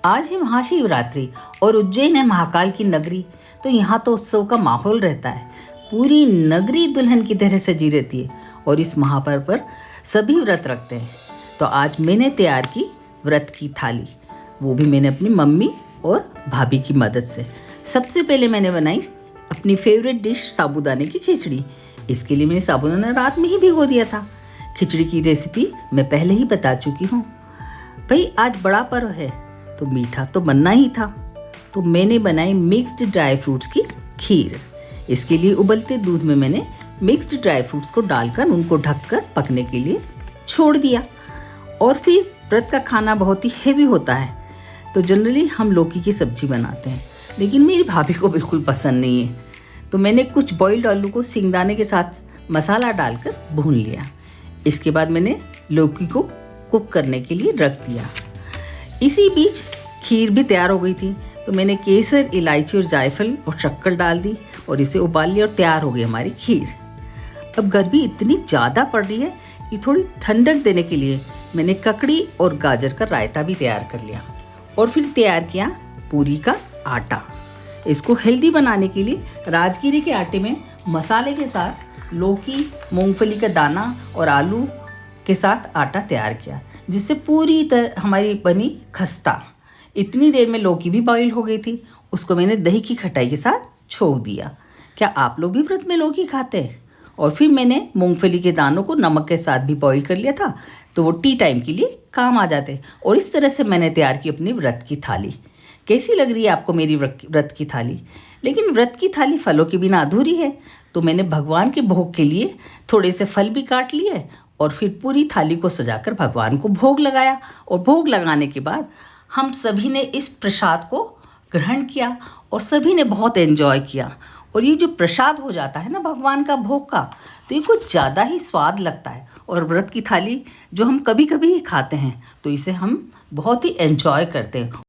आज है महाशिवरात्रि और उज्जैन है महाकाल की नगरी। तो यहाँ तो उत्सव का माहौल रहता है। पूरी नगरी दुल्हन की तरह सजी रहती है और इस महापर्व पर सभी व्रत रखते हैं। तो आज मैंने तैयार की व्रत की थाली, वो भी मैंने अपनी मम्मी और भाभी की मदद से। सबसे पहले मैंने बनाई अपनी फेवरेट डिश साबूदाने की खिचड़ी। इसके लिए मैंने साबूदाना रात में ही भिगो दिया था। खिचड़ी की रेसिपी मैं पहले ही बता चुकी हूँ। भाई आज बड़ा पर्व है तो मीठा तो बनना ही था। तो मैंने बनाई मिक्स्ड ड्राई फ्रूट्स की खीर। इसके लिए उबलते दूध में मैंने मिक्स्ड ड्राई फ्रूट्स को डालकर उनको ढककर पकने के लिए छोड़ दिया। और फिर व्रत का खाना बहुत ही हेवी होता है तो जनरली हम लौकी की सब्जी बनाते हैं, लेकिन मेरी भाभी को बिल्कुल पसंद नहीं है। तो मैंने कुछ बॉइल्ड आलू को सिंगदाने के साथ मसाला डालकर भून लिया। इसके बाद मैंने लौकी को कुक करने के लिए रख दिया। इसी बीच खीर भी तैयार हो गई थी तो मैंने केसर, इलायची और जायफल और शक्कर डाल दी और इसे उबाल लिया और तैयार हो गई हमारी खीर। अब गर्मी इतनी ज़्यादा पड़ रही है कि थोड़ी ठंडक देने के लिए मैंने ककड़ी और गाजर का रायता भी तैयार कर लिया। और फिर तैयार किया पूरी का आटा। इसको हेल्दी बनाने के लिए राजगिरी के आटे में मसाले के साथ लौकी, मूंगफली का दाना और आलू के साथ आटा तैयार किया, जिससे पूरी तरह हमारी बनी खस्ता। इतनी देर में लौकी भी बॉईल हो गई थी। उसको मैंने दही की खटाई के साथ छोड़ दिया। क्या आप लोग भी व्रत में लौकी खाते हैं? और फिर मैंने मूंगफली के दानों को नमक के साथ भी बॉईल कर लिया था तो वो टी टाइम के लिए काम आ जाते। और इस तरह से मैंने तैयार की अपनी व्रत की थाली। कैसी लग रही है आपको मेरी व्रत की थाली? लेकिन व्रत की थाली फलों के बिना अधूरी है, तो मैंने भगवान के भोग के लिए थोड़े से फल भी काट लिए और फिर पूरी थाली को सजाकर भगवान को भोग लगाया। और भोग लगाने के बाद हम सभी ने इस प्रसाद को ग्रहण किया और सभी ने बहुत एंजॉय किया। और ये जो प्रसाद हो जाता है ना भगवान का भोग का, तो ये कुछ ज़्यादा ही स्वाद लगता है। और व्रत की थाली जो हम कभी कभी ही खाते हैं तो इसे हम बहुत ही एंजॉय करते हैं।